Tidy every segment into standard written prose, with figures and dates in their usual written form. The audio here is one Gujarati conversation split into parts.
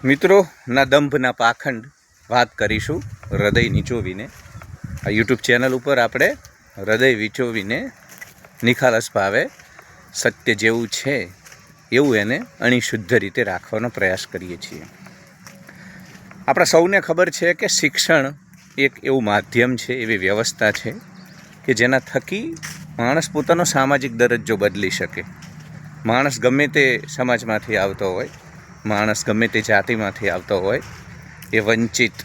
મિત્રોના દંભના પાખંડ વાત કરીશું હૃદય નીચોવીને. આ યુટ્યુબ ચેનલ ઉપર આપણે હૃદય વિચોવીને નિખાલસ ભાવે સત્ય જેવું છે એવું એને અણિશુદ્ધ રીતે રાખવાનો પ્રયાસ કરીએ છીએ. આપણા સૌને ખબર છે કે શિક્ષણ એક એવું માધ્યમ છે, એવી વ્યવસ્થા છે કે જેના થકી માણસ પોતાનો સામાજિક દરજ્જો બદલી શકે. માણસ ગમે તે સમાજમાંથી આવતો હોય, માણસ ગમે તે જાતિમાંથી આવતો હોય, એ વંચિત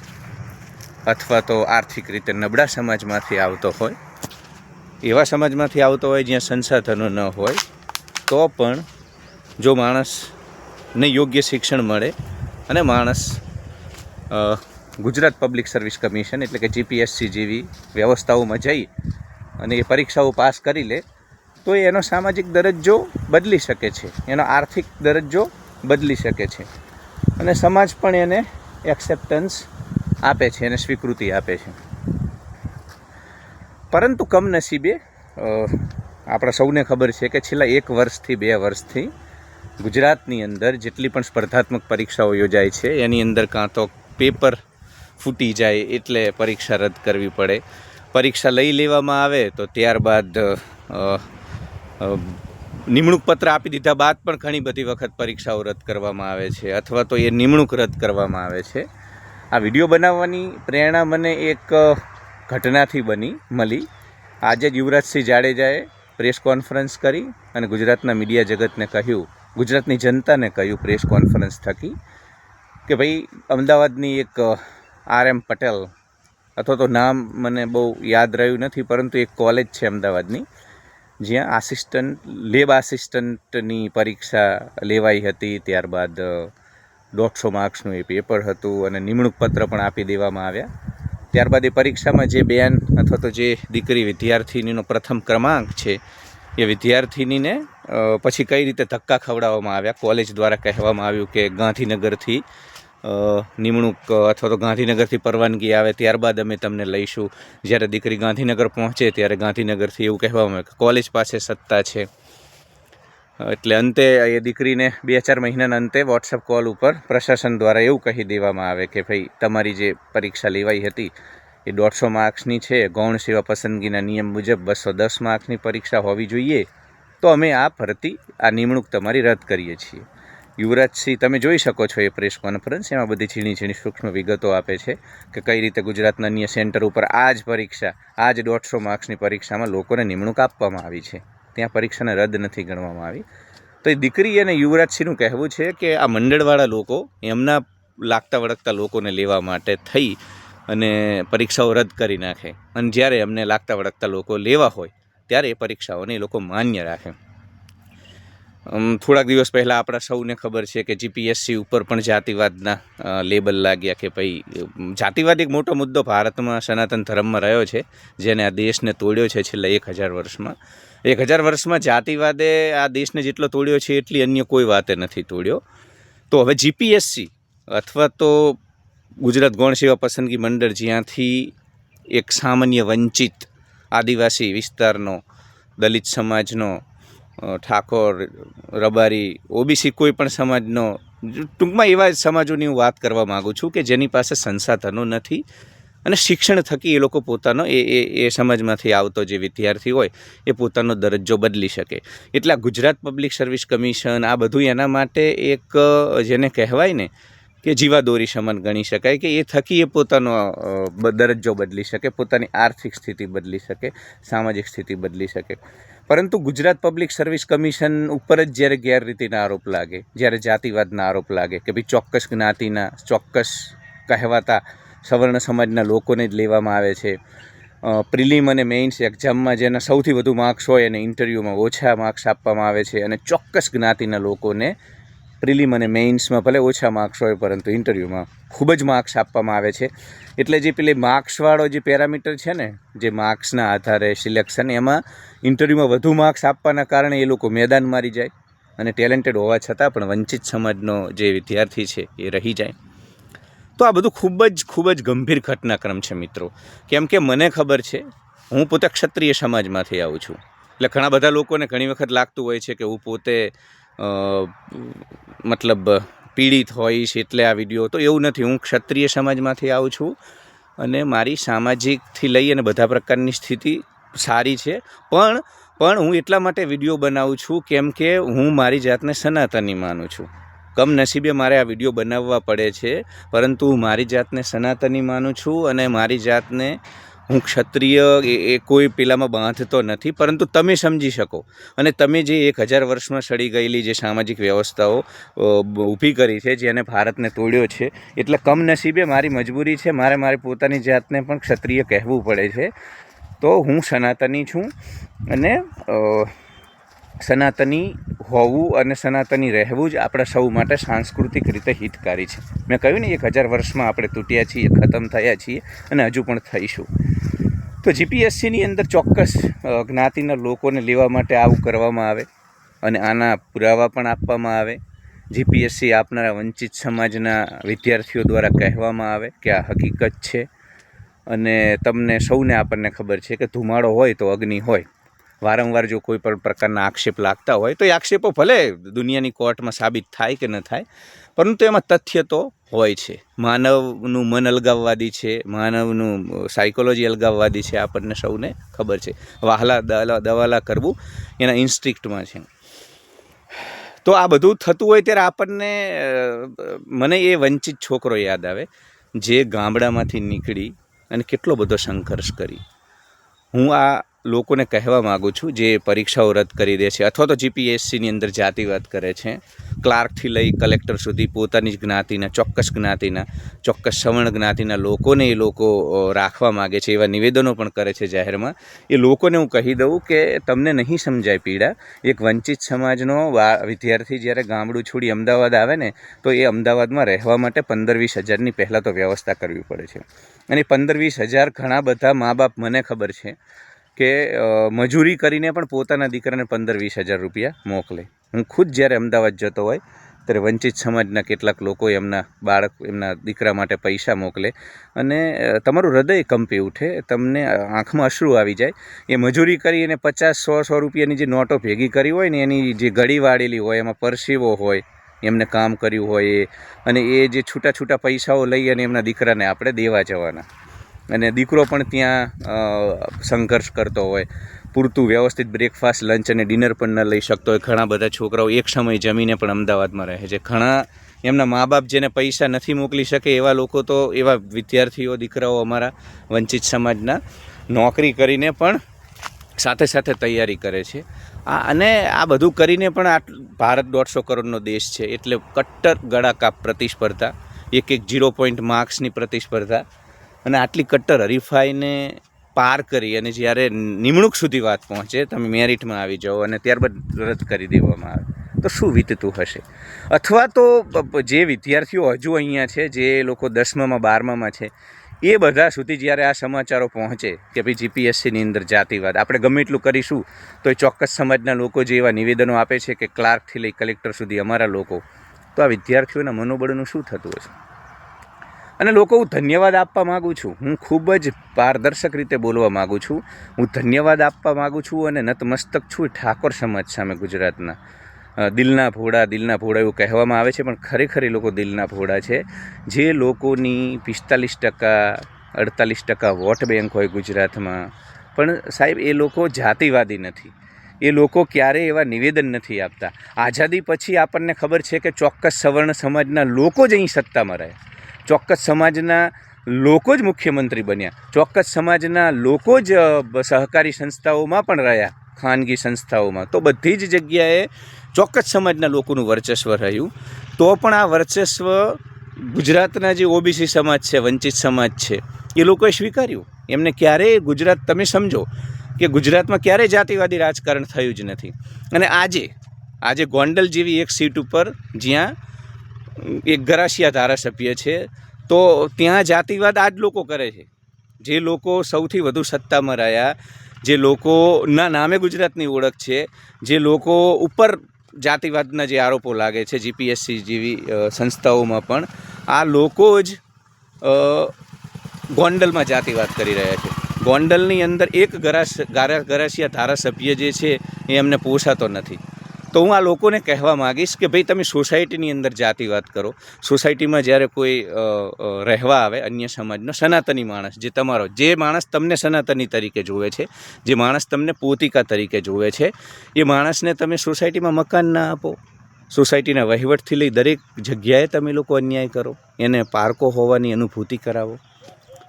અથવા તો આર્થિક રીતે નબળા સમાજમાંથી આવતો હોય, એવા સમાજમાંથી આવતો હોય જ્યાં સંસાધનો ન હોય, તો પણ જો માણસને યોગ્ય શિક્ષણ મળે અને માણસ ગુજરાત પબ્લિક સર્વિસ કમિશન એટલે કે જીપીએસસી જેવી વ્યવસ્થાઓમાં જઈ અને એ પરીક્ષાઓ પાસ કરી લે તો એનો સામાજિક દરજ્જો બદલી શકે છે, એનો આર્થિક દરજ્જો બદલી શકે છે અને સમાજ પણ એને એક્સેપ્ટન્સ આપે છે, એને સ્વીકૃતિ આપે છે. પરંતુ કમનસીબે આપણા સૌને ખબર છે કે છેલ્લા 1 વર્ષથી 2 વર્ષથી ગુજરાતની અંદર જેટલી પણ સ્પર્ધાત્મક પરીક્ષાઓ યોજાય છે એની અંદર કાં તો પેપર ફૂટી જાય એટલે પરીક્ષા રદ કરવી પડે, પરીક્ષા લઈ લેવામાં આવે તો ત્યારબાદ નિમણૂક પત્ર આપી દીધા બાદ પણ ઘણી બધી વખત પરીક્ષાઓ રદ કરવામાં આવે છે અથવા તો એ નિમણૂક રદ કરવામાં આવે છે. આ વિડીયો બનાવવાની પ્રેરણા મને એક ઘટનાથી મળી. આજે જ યુવરાજસિંહ જાડેજાએ પ્રેસ કોન્ફરન્સ કરી અને ગુજરાતના મીડિયા જગતને કહ્યું, ગુજરાતની જનતાને કહ્યું પ્રેસ કોન્ફરન્સ થકી કે ભાઈ અમદાવાદની એક RM પટેલ, અથવા તો નામ મને બહુ યાદ રહ્યું નથી, પરંતુ એક કોલેજ છે અમદાવાદની જ્યાં લેબ આસિસ્ટન્ટની પરીક્ષા લેવાઈ હતી. ત્યારબાદ 150 માર્ક્સનું એ પેપર હતું અને નિમણૂક પત્ર પણ આપી દેવામાં આવ્યા. ત્યારબાદ એ પરીક્ષામાં જે બેન અથવા તો જે દીકરી વિદ્યાર્થિનીનો પ્રથમ ક્રમાંક છે એ વિદ્યાર્થિનીને પછી કઈ રીતે ધક્કા ખવડાવવામાં આવ્યા. કોલેજ દ્વારા કહેવામાં આવ્યું કે ગાંધીનગરથી નિમણૂક અથવા તો ગાંધીનગરથી પરવાનગી આવે ત્યારબાદ અમે તમને લઈશું. જ્યારે દીકરી ગાંધીનગર પહોંચે ત્યારે ગાંધીનગરથી એવું કહેવામાં આવે કે કોલેજ પાસે સત્તા છે. એટલે અંતે એ દીકરીને 2-4 મહિનાના અંતે વોટ્સઅપ કોલ ઉપર પ્રશાસન દ્વારા એવું કહી દેવામાં આવે કે ભાઈ તમારી જે પરીક્ષા લેવાઈ હતી એ 150 માર્ક્સની છે, ગૌણ સેવા પસંદગીના નિયમ મુજબ 210 માર્ક્સની પરીક્ષા હોવી જોઈએ, તો અમે આ નિમણૂક તમારી રદ કરીએ છીએ. યુવરાજસિંહ તમે જોઈ શકો છો એ પ્રેસ કોન્ફરન્સ, એમાં બધી ઝીણી સૂક્ષ્મ વિગતો આપે છે કે કઈ રીતે ગુજરાતના અન્ય સેન્ટર ઉપર આ જ 150 માર્ક્સની પરીક્ષામાં લોકોને નિમણૂક આપવામાં આવી છે, ત્યાં પરીક્ષાને રદ નથી ગણવામાં આવી. તો એ દીકરી અને યુવરાજસિંહનું કહેવું છે કે આ મંડળવાળા લોકો એમના લાગતા વળગતા લોકોને લેવા માટે થઈ અને પરીક્ષાઓ રદ કરી નાખે, અને જ્યારે એમને લાગતા વળગતા લોકો લેવા હોય ત્યારે એ પરીક્ષાઓને એ લોકો માન્ય રાખે. થોડાક દિવસ પહેલાં આપણા સૌને ખબર છે કે જીપીએસસી ઉપર પણ જાતિવાદના લેબલ લાગ્યા કે ભાઈ જાતિવાદ એક મોટો મુદ્દો ભારતમાં સનાતન ધર્મમાં રહ્યો છે, જેને આ દેશને તોડ્યો છે છેલ્લા 1000 વર્ષમાં. 1000 વર્ષમાં જાતિવાદે આ દેશને જેટલો તોડ્યો છે એટલી અન્ય કોઈ વાતે નથી તોડ્યો. તો હવે જીપીએસસી અથવા તો ગુજરાત ગૌણ સેવા પસંદગી મંડળ, જ્યાંથી એક સામાન્ય વંચિત આદિવાસી વિસ્તારનો, દલિત સમાજનો, ઠાકોર, રબારી, ઓબીસી કોઈ પણ સમાજનો, ટૂંકમાં એવા સમાજોની હું વાત કરવા માગું છું કે જેની પાસે સંસાધનો નથી અને શિક્ષણ થકી એ લોકો પોતાનો એ સમાજમાંથી આવતો જે વિદ્યાર્થી હોય એ પોતાનો દરજ્જો બદલી શકે. એટલે આ ગુજરાત પબ્લિક સર્વિસ કમિશન આ બધું એના માટે એક જેને કહેવાય ને કે જીવાદોરી સમાન ગણી શકાય કે એ થકી એ પોતાનો દરજ્જો બદલી શકે, પોતાની આર્થિક સ્થિતિ બદલી શકે, સામાજિક સ્થિતિ બદલી શકે. પરંતુ ગુજરાત પબ્લિક સર્વિસ કમિશન ઉપર જ જ્યારે ગેરરીતિના આરોપ લાગે, જ્યારે જાતિવાદના આરોપ લાગે કે ભાઈ ચોક્કસ જ્ઞાતિના ચોક્કસ કહેવાતા સવર્ણ સમાજના લોકોને જ લેવામાં આવે છે, પ્રિલિમ અને મેઇન્સ એક્ઝામમાં જેના સૌથી વધુ માર્ક્સ હોય અને ઇન્ટરવ્યૂમાં ઓછા માર્ક્સ આપવામાં આવે છે, અને ચોક્કસ જ્ઞાતિના લોકોને પ્રિલિમ અને મેઇન્સમાં ભલે ઓછા માર્ક્સ હોય પરંતુ ઇન્ટરવ્યૂમાં ખૂબ જ માર્ક્સ આપવામાં આવે છે. એટલે જે પેલી માર્ક્સવાળો જે પેરામીટર છે ને, જે માર્ક્સના આધારે સિલેક્શન, એમાં ઇન્ટરવ્યૂમાં વધુ માર્ક્સ આપવાના કારણે એ લોકો મેદાન મારી જાય અને ટેલેન્ટેડ હોવા છતાં પણ વંચિત સમાજનો જે વિદ્યાર્થી છે એ રહી જાય. તો આ બધું ખૂબ જ ગંભીર ઘટનાક્રમ છે મિત્રો. કેમ કે મને ખબર છે, હું પોતે ક્ષત્રિય સમાજમાંથી આવું છું. એટલે ઘણા બધા લોકોને ઘણી વખત લાગતું હોય છે કે હું પોતે મતલબ પીડિત હોઈશ એટલે આ વિડીયો, તો એવું નથી. હું ક્ષત્રિય સમાજમાંથી આવું છું અને મારી સામાજિકથી લઈ અને બધા પ્રકારની સ્થિતિ સારી છે, પણ હું એટલા માટે વિડીયો બનાવું છું કેમ કે હું મારી જાતને સનાતની માનું છું. કમનસીબે મારે આ વિડીયો બનાવવા પડે છે, પરંતુ હું મારી જાતને સનાતની માનું છું અને મારી જાતને હું ક્ષત્રિય એ કોઈ પેલામાં બાંધતો નથી. પરંતુ તમે સમજી શકો અને તમે જે 1000 વર્ષમાં સડી ગયેલી જે સામાજિક વ્યવસ્થાઓ ઊભી કરી છે, જેને ભારતને તોડ્યો છે, એટલે કમનસીબે મારી મજબૂરી છે, મારી પોતાની જાતને પણ ક્ષત્રિય કહેવું પડે છે. તો હું સનાતની છું અને સનાતની હોવું અને સનાતની રહેવું જ આપણા સૌ માટે સાંસ્કૃતિક રીતે હિતકારી છે. મેં કહ્યું ને 1000 વર્ષમાં આપણે તૂટ્યા છીએ, ખતમ થયા છીએ અને હજુ પણ થઈશું. તો જીપીએસસીની અંદર ચોક્કસ જ્ઞાતિના લોકોને લેવા માટે આવું કરવામાં આવે અને આના પુરાવા પણ આપવામાં આવે. જીપીએસસી આપનારા વંચિત સમાજના વિદ્યાર્થીઓ દ્વારા કહેવામાં આવે કે આ હકીકત છે. અને તમને સૌને આપણને ખબર છે કે ધુમાડો હોય તો અગ્નિ હોય. વારંવાર જો કોઈ પણ પ્રકારના આક્ષેપ લાગતા હોય તો એ આક્ષેપો ભલે દુનિયાની કોર્ટમાં સાબિત થાય કે ન થાય, પરંતુ એમાં તથ્ય તો હોય છે. માનવનું મન અલગાવવાદી છે, માનવનું સાયકોલોજી અલગાવવાદી છે, આપણને સૌને ખબર છે. વહાલા દવાલા કરવું એના ઇન્સ્ટિક્ટમાં છે. તો આ બધું થતું હોય ત્યારે આપણને મને એ વંચિત છોકરો યાદ આવે જે ગામડામાંથી નીકળી અને કેટલો બધો સંઘર્ષ કરી. હું આ લોકોને કહેવા માગું છું જે પરીક્ષાઓ રદ કરી દે છે અથવા તો જીપીએસસીની અંદર જાતિવાદ કરે છે, ક્લાર્કથી લઈ કલેક્ટર સુધી પોતાની જ જ્ઞાતિના, ચોક્કસ જ્ઞાતિના, ચોક્કસ સવર્ણ જ્ઞાતિના લોકોને એ લોકો રાખવા માગે છે, એવા નિવેદનો પણ કરે છે જાહેરમાં. એ લોકોને હું કહી દઉં કે તમને નહીં સમજાય પીડા. એક વંચિત સમાજનો વિદ્યાર્થી જ્યારે ગામડું છોડી અમદાવાદ આવે ને, તો એ અમદાવાદમાં રહેવા માટે 15-20 હજારની પહેલાં તો વ્યવસ્થા કરવી પડે છે. અને 15-20 હજાર ઘણા બધા મા બાપ, મને ખબર છે કે મજૂરી કરીને પણ પોતાના દીકરાને 15-20 હજાર રૂપિયા મોકલે. હું ખુદ જ્યારે અમદાવાદ જતો હોય ત્યારે વંચિત સમાજના કેટલાક લોકો એમના દીકરા માટે પૈસા મોકલે અને તમારું હૃદય કંપી ઉઠે, તમને આંખમાં અશ્રુ આવી જાય. એ મજૂરી કરી અને 50-100 રૂપિયાની જે નોટો ભેગી કરી હોય ને, એની જે ગળી વાળેલી હોય, એમાં પરસેવો હોય, એમને કામ કર્યું હોય અને એ જે છૂટા પૈસાઓ લઈ અને એમના દીકરાને આપણે દેવા જવાના. અને દીકરો પણ ત્યાં સંઘર્ષ કરતો હોય, પૂરતું વ્યવસ્થિત બ્રેકફાસ્ટ, લંચ અને ડિનર પણ ન લઈ શકતો હોય. ઘણા બધા છોકરાઓ એક સમય જમીને પણ અમદાવાદમાં રહે છે. ઘણા એમના મા બાપ જેને પૈસા નથી મોકલી શકે એવા લોકો તો, એવા વિદ્યાર્થીઓ, દીકરાઓ અમારા વંચિત સમાજના નોકરી કરીને પણ સાથે તૈયારી કરે છે. અને આ બધું કરીને પણ ભારત 150 કરોડનો દેશ છે, એટલે કટ્ટર ગળાકાપ પ્રતિસ્પર્ધા, એક 0 પોઈન્ટ માર્ક્સની પ્રતિસ્પર્ધા અને આટલી કટ્ટર હરીફાઈને પાર કરી અને જ્યારે નિમણૂક સુધી વાત પહોંચે, તમે મેરિટમાં આવી જાઓ અને ત્યારબાદ રદ કરી દેવામાં આવે, તો શું વીતતું હશે? અથવા તો જે વિદ્યાર્થીઓ હજુ અહીંયા છે, જે લોકો 10મામાં 12મામાં છે, એ બધા સુધી જ્યારે આ સમાચારો પહોંચે કે ભાઈ જીપીએસસીની અંદર જાતિવાદ, આપણે ગમે એટલું કરીશું તો એ ચોક્કસ સમાજના લોકો જે એવા નિવેદનો આપે છે કે ક્લાર્કથી લઈ કલેક્ટર સુધી અમારા લોકો, તો આ વિદ્યાર્થીઓના મનોબળનું શું થતું હશે? અને લોકો, હું ધન્યવાદ આપવા માગું છું. હું ખૂબ જ પારદર્શક રીતે બોલવા માગું છું. હું ધન્યવાદ આપવા માગું છું અને નતમસ્તક છું ઠાકોર સમાજ સામે, ગુજરાતના. દિલના ભોળા એવું કહેવામાં આવે છે, પણ ખરેખર એ લોકો દિલના ભોળા છે. જે લોકોની 45%, 48% વોટ બેંક હોય ગુજરાતમાં, પણ સાહેબ એ લોકો જાતિવાદી નથી. એ લોકો ક્યારેય એવા નિવેદન નથી આપતા. આઝાદી પછી આપણને ખબર છે કે ચોક્કસ સવર્ણ સમાજના લોકો જ અહીં સત્તામાં રહ્યા, ચોક્કસ સમાજના લોકો જ મુખ્યમંત્રી બન્યા, ચોક્કસ સમાજના લોકો જ સહકારી સંસ્થાઓમાં પણ રહ્યા, ખાનગી સંસ્થાઓમાં. તો બધી જ જગ્યાએ ચોક્કસ સમાજના લોકોનું વર્ચસ્વ રહ્યું. તો પણ આ વર્ચસ્વ ગુજરાતના જે ઓબીસી સમાજ છે, વંચિત સમાજ છે, એ લોકોએ સ્વીકાર્યું. એમને ક્યારેય તમે સમજો કે ગુજરાતમાં ક્યારેય જાતિવાદી રાજકારણ થયું જ નથી. અને આજે ગોંડલ જેવી એક સીટ ઉપર જ્યાં એક ગરાસિયા ધારાસભ્ય છે, તો ત્યાં જાતિવાદ આ જ લોકો કરે છે. જે લોકો સૌથી વધુ સત્તામાં રહ્યા, જે લોકોના નામે ગુજરાતની ઓળખ છે, જે લોકો ઉપર જાતિવાદના જે આરોપો લાગે છે જીપીએસસી જેવી સંસ્થાઓમાં, પણ આ લોકો જ ગોંડલમાં જાતિવાદ કરી રહ્યા છે. ગોંડલની અંદર એક ગરાસિયા ધારાસભ્ય જે છે એ એમને પોસાતો નથી. તો હું આ લોકોને કહેવા માગીશ કે ભાઈ તમે સોસાયટીની અંદર જાતિવાદ કરો. સોસાયટીમાં જ્યારે કોઈ રહેવા આવે અન્ય સમાજનો સનાતની માણસ, જે માણસ તમને સનાતની તરીકે જોવે છે, જે માણસ તમને પોતિકા તરીકે જોવે છે, એ માણસને તમે સોસાયટીમાં મકાન ના આપો. સોસાયટીના વહીવટથી લઈ દરેક જગ્યાએ તમે લોકો અન્યાય કરો, એને પારકો હોવાની અનુભૂતિ કરાવો.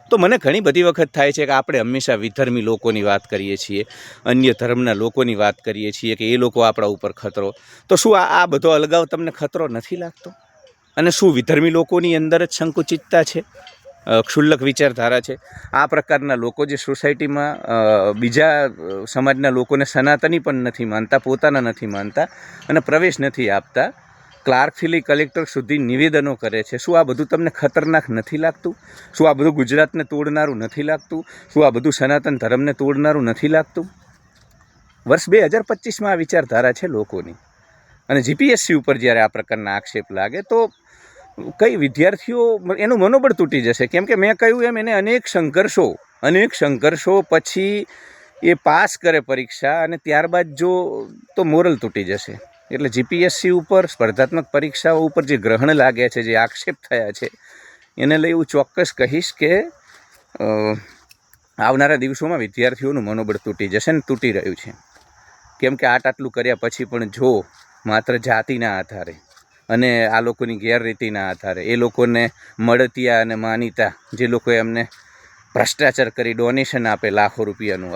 તો મને ઘણી બધી વખત થાય છે કે આપણે હંમેશા વિધર્મી લોકોની વાત કરીએ છીએ, અન્ય ધર્મના લોકોની વાત કરીએ છીએ કે એ લોકો આપણા ઉપર ખતરો. તો શું આ બધો અલગાવ તમને ખતરો નથી લાગતો? અને શું વિધર્મી લોકોની અંદર જ સંકુચિતતા છે, ક્ષુલ્લક વિચારધારા છે? આ પ્રકારના લોકો જે સોસાયટીમાં બીજા સમાજના લોકોને સનાતની પણ નથી માનતા, પોતાના નથી માનતા અને પ્રવેશ નથી આપતા, ક્લાર્કથી લઈ કલેક્ટર સુધી નિવેદનો કરે છે, શું આ બધું તમને ખતરનાક નથી લાગતું? શું આ બધું ગુજરાતને તોડનારું નથી લાગતું? શું આ બધું સનાતન ધર્મને તોડનારું નથી લાગતું? વર્ષ 2025માં આ વિચારધારા છે લોકોની. અને જીપીએસસી ઉપર જ્યારે આ પ્રકારના આક્ષેપ લાગે તો કઈ વિદ્યાર્થીઓ એનું મનોબળ તૂટી જશે. કેમ કે મેં કહ્યું એમ, એને અનેક સંઘર્ષો પછી એ પાસ કરે પરીક્ષા અને ત્યારબાદ જો તો મોરલ તૂટી જશે. એટલે જીપીએસસી ઉપર, સ્પર્ધાત્મક પરીક્ષાઓ ઉપર જે ગ્રહણ લાગ્યા છે, જે આક્ષેપ થયા છે, એને લઈ હું ચોક્કસ કહીશ કે આવનારા દિવસોમાં વિદ્યાર્થીઓનું મનોબળ તૂટી જશે ને તૂટી રહ્યું છે. કેમ કે આટલું કર્યા પછી પણ જો માત્ર જાતિના આધારે અને આ લોકોની ગેરરીતિના આધારે એ લોકોને મળતિયા અને માનીતા, જે લોકોએ એમને ભ્રષ્ટાચાર કરી ડોનેશન આપે લાખો રૂપિયાનું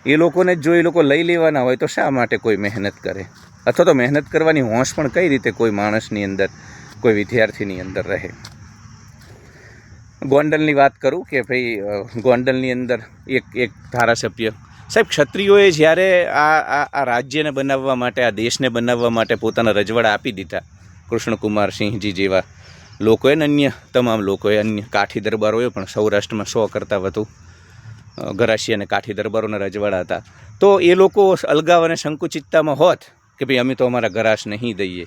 એ લોકોને જો એ લોકો લઈ લેવાના હોય તો શા માટે કોઈ મહેનત કરે? અથવા તો મહેનત કરવાની હોશ પણ કઈ રીતે કોઈ માણસની અંદર, કોઈ વિદ્યાર્થીની અંદર રહે? ગોંડલની વાત કરું કે ભાઈ ગોંડલની અંદર એક ધારાસભ્ય સાહેબ, ક્ષત્રિયોએ જ્યારે આ રાજ્યને બનાવવા માટે, આ દેશને બનાવવા માટે પોતાના રજવાડા આપી દીધા, કૃષ્ણકુમાર સિંહજી જેવા લોકોએ ને અન્ય તમામ લોકોએ, અન્ય કાઠી દરબારોએ પણ, સૌરાષ્ટ્રમાં 100 કરતાં વધુ ગરાસી અને કાઠી દરબારોના રજવાડા હતા. તો એ લોકો અલગાવ અને સંકુચિતતામાં હોત કે ભાઈ અમે તો અમારા ગરાસ નહીં દઈએ,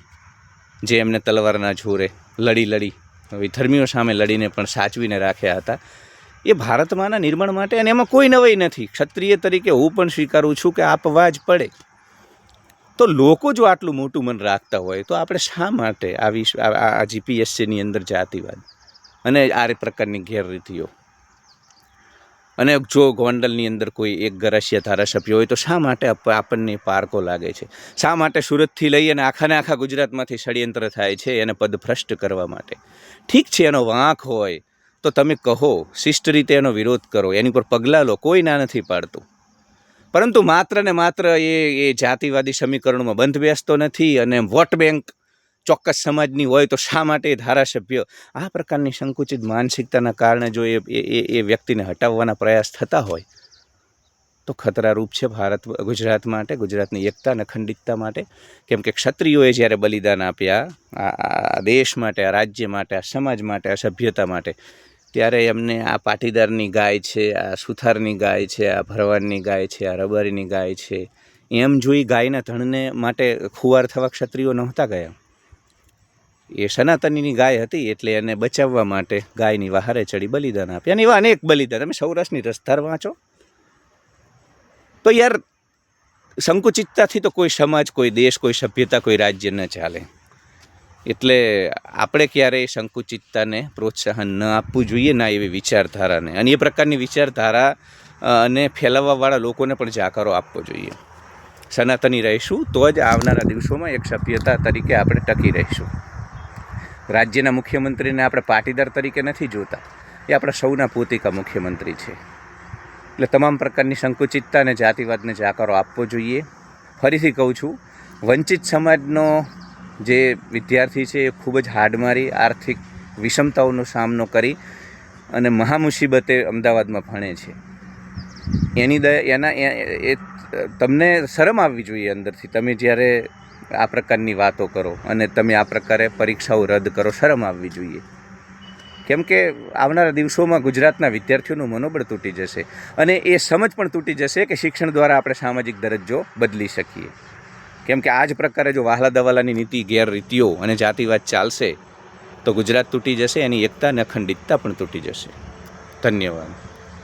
જે એમને તલવારના જોરે લડી વિધર્મીઓ સામે લડીને પણ સાચવીને રાખ્યા હતા, એ ભારતમાંના નિર્માણ માટે, અને એમાં કોઈ નવાઈ નથી. ક્ષત્રિય તરીકે હું પણ સ્વીકારું છું કે આપવા જ પડે. તો લોકો જો આટલું મોટું મન રાખતા હોય તો આપણે શા માટે આ જીપીએસસીની અંદર જાતિવાદ અને આ પ્રકારની ગેરરીતિઓ? અને જો ગોંડલની અંદર કોઈ એક ગરાસિયા ધારાસભ્ય હોય તો શા માટે આપણને પારકો લાગે છે? શા માટે સુરતથી લઈ અને આખા ગુજરાતમાંથી ષડયંત્ર થાય છે એને પદભ્રષ્ટ કરવા માટે? ઠીક છે, એનો વાંક હોય તો તમે કહો, શિષ્ટ રીતે એનો વિરોધ કરો, એની પર પગલાં લો, કોઈ ના નથી પાડતું. પરંતુ માત્ર ને માત્ર એ જાતિવાદી સમીકરણોમાં બંધ બેસતો નથી અને વોટ બેંક ચોક્કસ સમાજની હોય તો શા માટે ધારાસભ્ય આ પ્રકારની સંકુચિત માનસિકતાના કારણે જો એ વ્યક્તિને હટાવવાના પ્રયાસ થતા હોય તો ખતરારૂપ છે ગુજરાત માટે, ગુજરાતની એકતા અને અખંડિતતા માટે. કેમ કે ક્ષત્રિયોએ જ્યારે બલિદાન આપ્યા આ દેશ માટે, આ રાજ્ય માટે, આ સમાજ માટે, આ સભ્યતા માટે, ત્યારે એમને આ પાટીદારની ગાય છે, આ સુથારની ગાય છે, આ ભરવાડની ગાય છે, આ રબારીની ગાય છે, એમ જોઈ ગાયના ધણને માટે ખુવાર થવા ક્ષત્રિયો નહોતા ગયા. એ સનાતનીની ગાય હતી એટલે એને બચાવવા માટે ગાયની વહારે ચડી બલિદાન આપ્યા. અને એવા અનેક બલિદાન, તમે સૌરાષ્ટ્રની રસધાર વાંચો તો યાર, સંકુચિતતાથી તો કોઈ સમાજ, કોઈ દેશ, કોઈ સભ્યતા, કોઈ રાજ્ય ન ચાલે. એટલે આપણે ક્યારેય સંકુચિતતાને પ્રોત્સાહન ન આપવું જોઈએ, ના એવી વિચારધારાને. અને એ પ્રકારની વિચારધારા અને ફેલાવવાવાળા લોકોને પણ જાકારો આપવો જોઈએ. સનાતની રહીશું તો જ આવનારા દિવસોમાં એક સભ્યતા તરીકે આપણે ટકી રહીશું. રાજ્યના મુખ્યમંત્રીને આપણે પાટીદાર તરીકે નથી જોતા, એ આપણા સૌના પોતિકા મુખ્યમંત્રી છે. એટલે તમામ પ્રકારની સંકુચિતતા અને જાતિવાદને જાકારો આપવો જોઈએ. ફરીથી કહું છું, વંચિત સમાજનો જે વિદ્યાર્થી છે એ ખૂબ જ હાડમારી આર્થિક વિષમતાઓનો સામનો કરી અને મહામુસીબતે અમદાવાદમાં ભણે છે. તમને શરમ આવવી જોઈએ અંદરથી. તમે જ્યારે આ પ્રકારની વાતો કરો અને તમે આ પ્રકારે પરીક્ષાઓ રદ કરો, શરમ આવવી જોઈએ. કેમ કે આવનારા દિવસોમાં ગુજરાતના વિદ્યાર્થીઓનું મનોબળ તૂટી જશે અને એ સમજ પણ તૂટી જશે કે શિક્ષણ દ્વારા આપણે સામાજિક દરજ્જો બદલી શકીએ. કેમ કે આ જ પ્રકારે જો વહાલા દવાલાની નીતિ, ગેરરીતિઓ અને જાતિવાદ ચાલશે તો ગુજરાત તૂટી જશે, એની એકતા અને અખંડિતતા પણ તૂટી જશે. ધન્યવાદ.